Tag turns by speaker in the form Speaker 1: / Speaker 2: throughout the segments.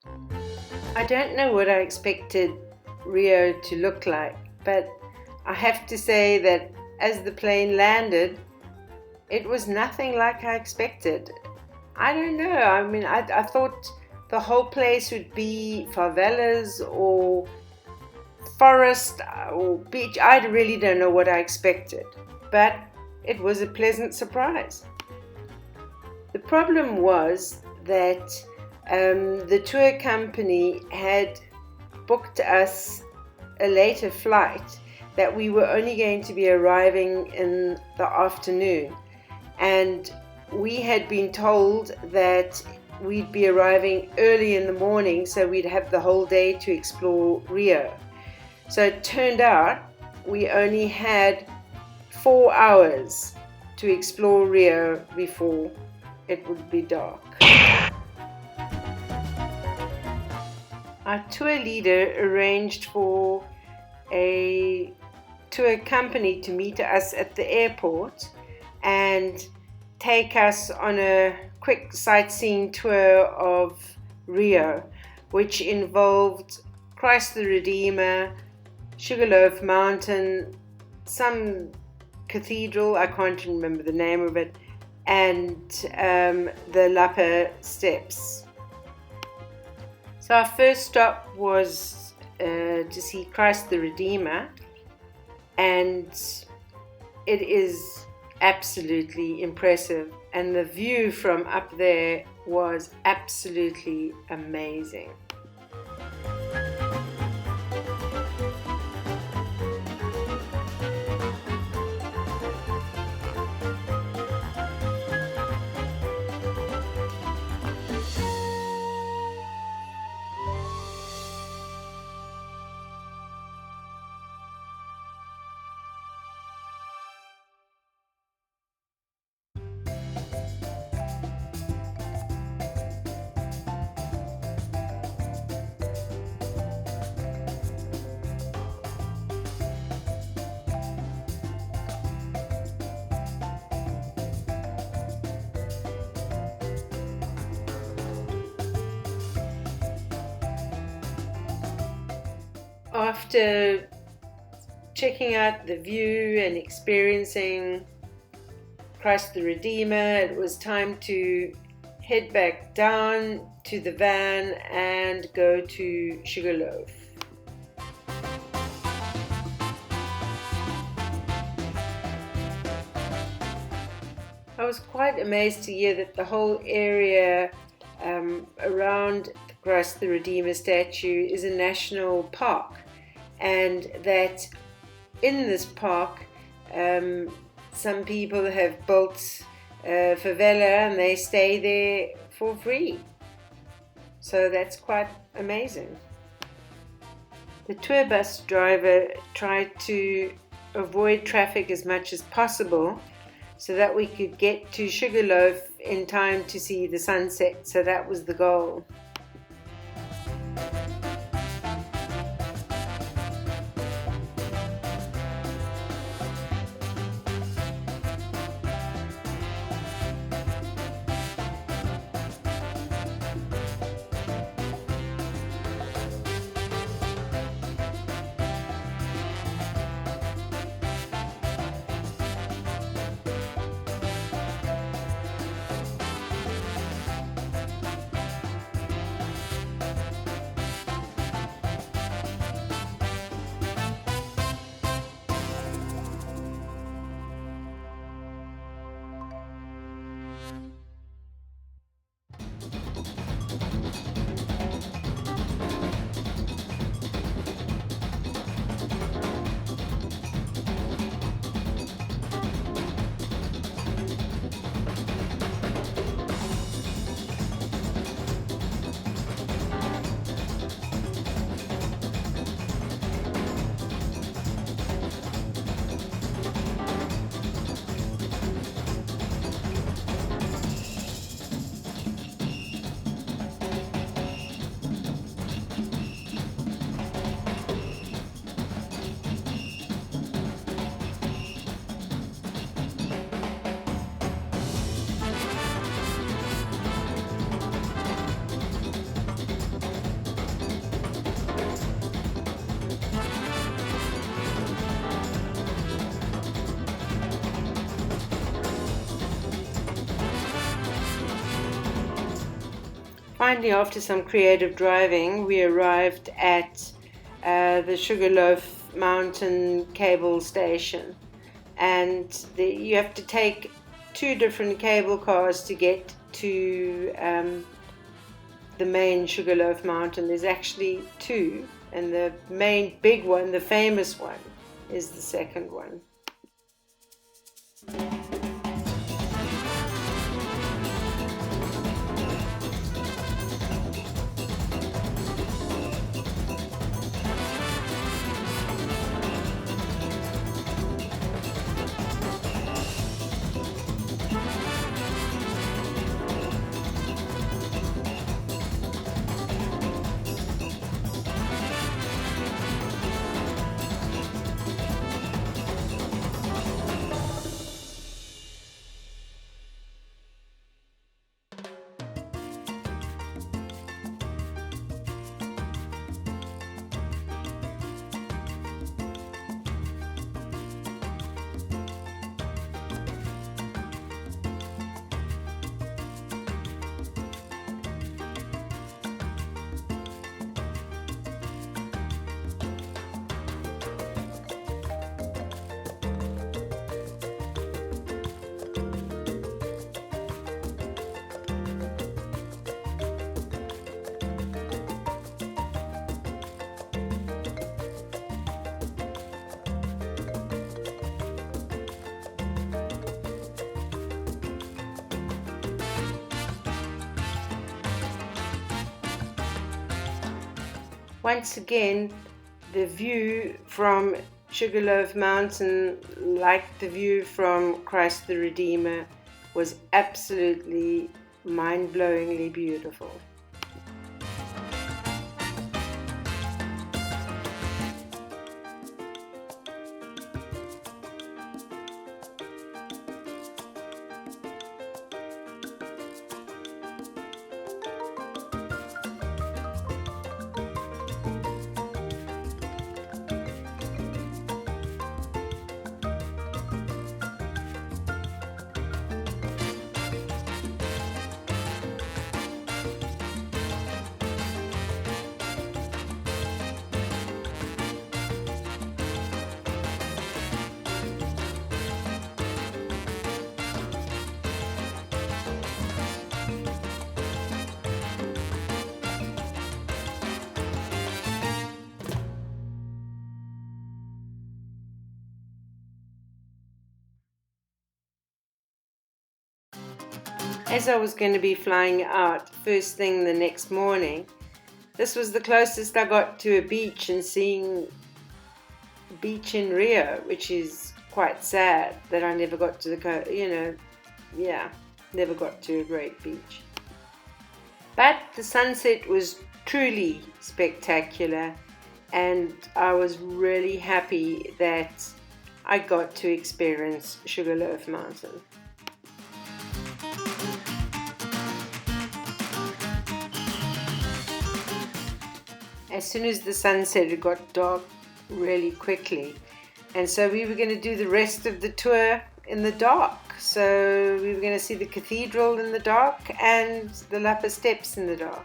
Speaker 1: I don't know what I expected Rio to look like, but I have to say that as the plane landed, it was nothing like I expected. I don't know. I mean, I thought the whole place would be favelas or forest or beach. I really don't know what I expected, but it was a pleasant surprise. The problem was that the tour company had booked us a later flight, that we were only going to be arriving in the afternoon, and we had been told that we'd be arriving early in the morning, so we'd have the whole day to explore Rio. So it turned out we only had 4 hours to explore Rio before it would be dark. Our tour leader arranged for a tour company to meet us at the airport and take us on a quick sightseeing tour of Rio, which involved Christ the Redeemer, Sugarloaf Mountain, some cathedral, I can't remember the name of it, and the Lapis Steps. So our first stop was to see Christ the Redeemer, and it is absolutely impressive, and the view from up there was absolutely amazing. After checking out the view and experiencing Christ the Redeemer, it was time to head back down to the van and go to Sugarloaf. I was quite amazed to hear that the whole area around Christ the Redeemer statue is a national park, and that in this park some people have built a favela and they stay there for free. So that's quite amazing. The tour bus driver tried to avoid traffic as much as possible so that we could get to Sugarloaf in time to see the sunset. So that was the goal. Finally, after some creative driving, we arrived at the Sugarloaf Mountain Cable Station. And you have to take 2 different cable cars to get to the main Sugarloaf Mountain. There's actually 2, and the main big one, the famous one, is the second one. Once again, the view from Sugarloaf Mountain, like the view from Christ the Redeemer, was absolutely mind-blowingly beautiful. As I was going to be flying out first thing the next morning, this was the closest I got to a beach and seeing a beach in Rio, which is quite sad that I never got to never got to a great beach. But the sunset was truly spectacular, and I was really happy that I got to experience Sugarloaf Mountain. As soon as the sun set, it got dark really quickly, and so we were going to do the rest of the tour in the dark. So we were going to see the Cathedral in the dark and the Lapis Steps in the dark.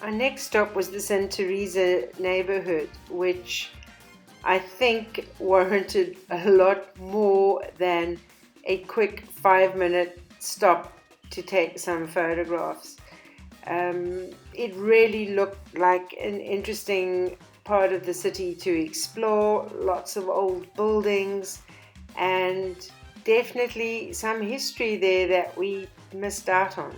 Speaker 1: Our next stop was the Santa Teresa neighborhood, which I think warranted a lot more than a quick 5-minute stop to take some photographs. It really looked like an interesting part of the city to explore, lots of old buildings, and definitely some history there that we missed out on.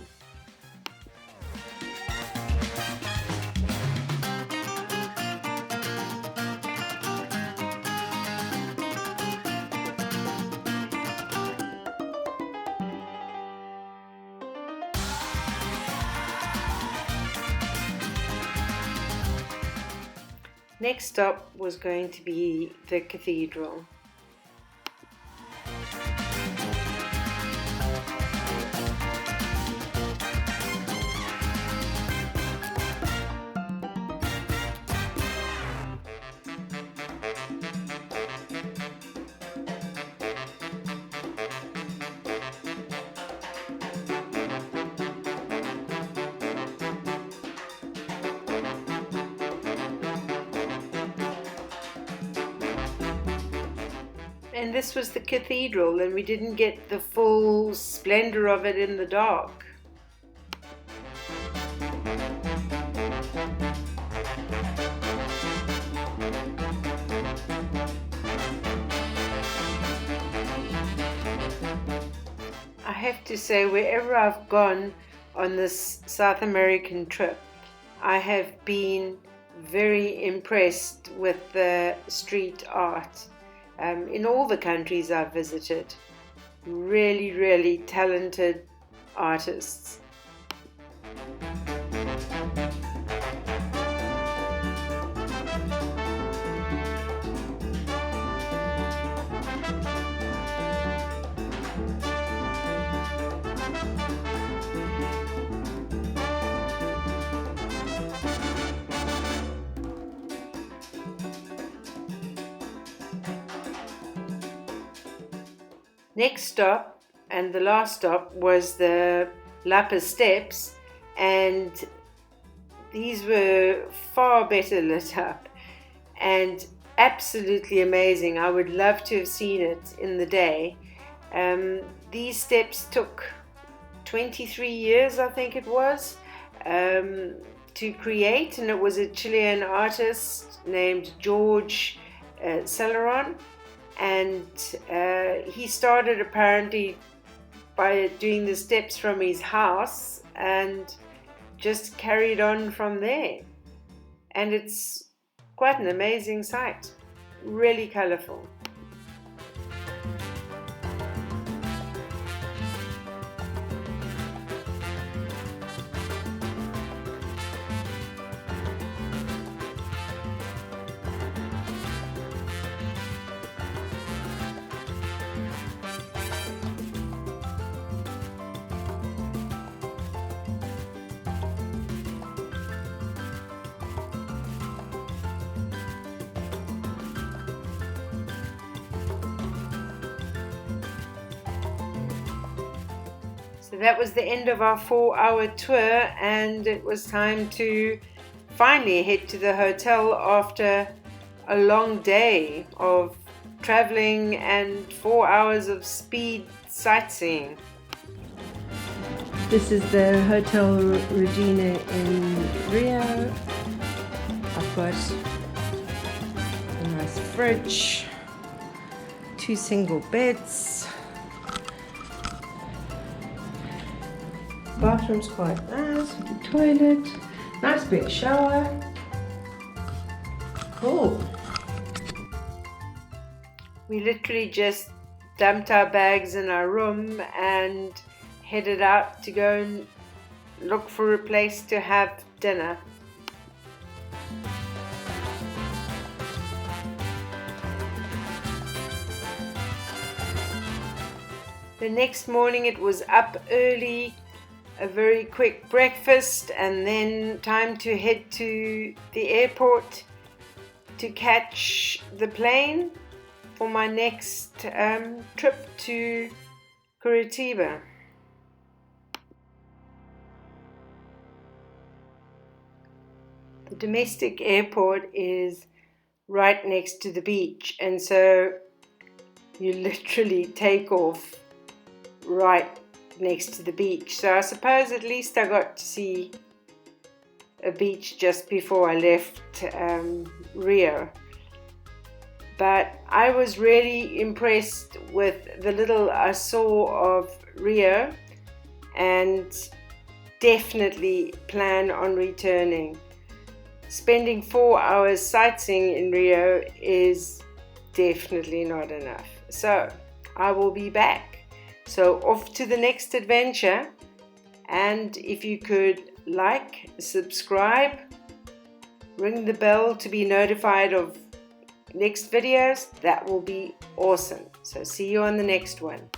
Speaker 1: Next stop was going to be the Cathedral. And this was the cathedral, and we didn't get the full splendor of it in the dark. I have to say, wherever I've gone on this South American trip, I have been very impressed with the street art in all the countries I've visited. Really, really talented artists. Next stop, and the last stop, was the Lapis Steps, and these were far better lit up and absolutely amazing. I would love to have seen it in the day. These steps took 23 years, I think it was, to create, and it was a Chilean artist named George Celeron. And he started apparently by doing the steps from his house and just carried on from there. And it's quite an amazing sight, really colorful. So that was the end of our 4-hour tour, and it was time to finally head to the hotel after a long day of traveling and 4 hours of speed sightseeing. This is the Hotel Regina in Rio. I've got a nice fridge, 2 single beds. Bathroom's quite nice, with the toilet, nice big shower. Cool. We literally just dumped our bags in our room and headed out to go and look for a place to have dinner. The next morning it was up early, a very quick breakfast, and then time to head to the airport to catch the plane for my next trip to Curitiba. The domestic airport is right next to the beach, and so you literally take off right next to the beach. So I suppose at least I got to see a beach just before I left Rio. But I was really impressed with the little I saw of Rio, and definitely plan on returning. Spending 4 hours sightseeing in Rio is definitely not enough. So I will be back. So off to the next adventure, and if you could like, subscribe, ring the bell to be notified of next videos, that will be awesome. So see you on the next one.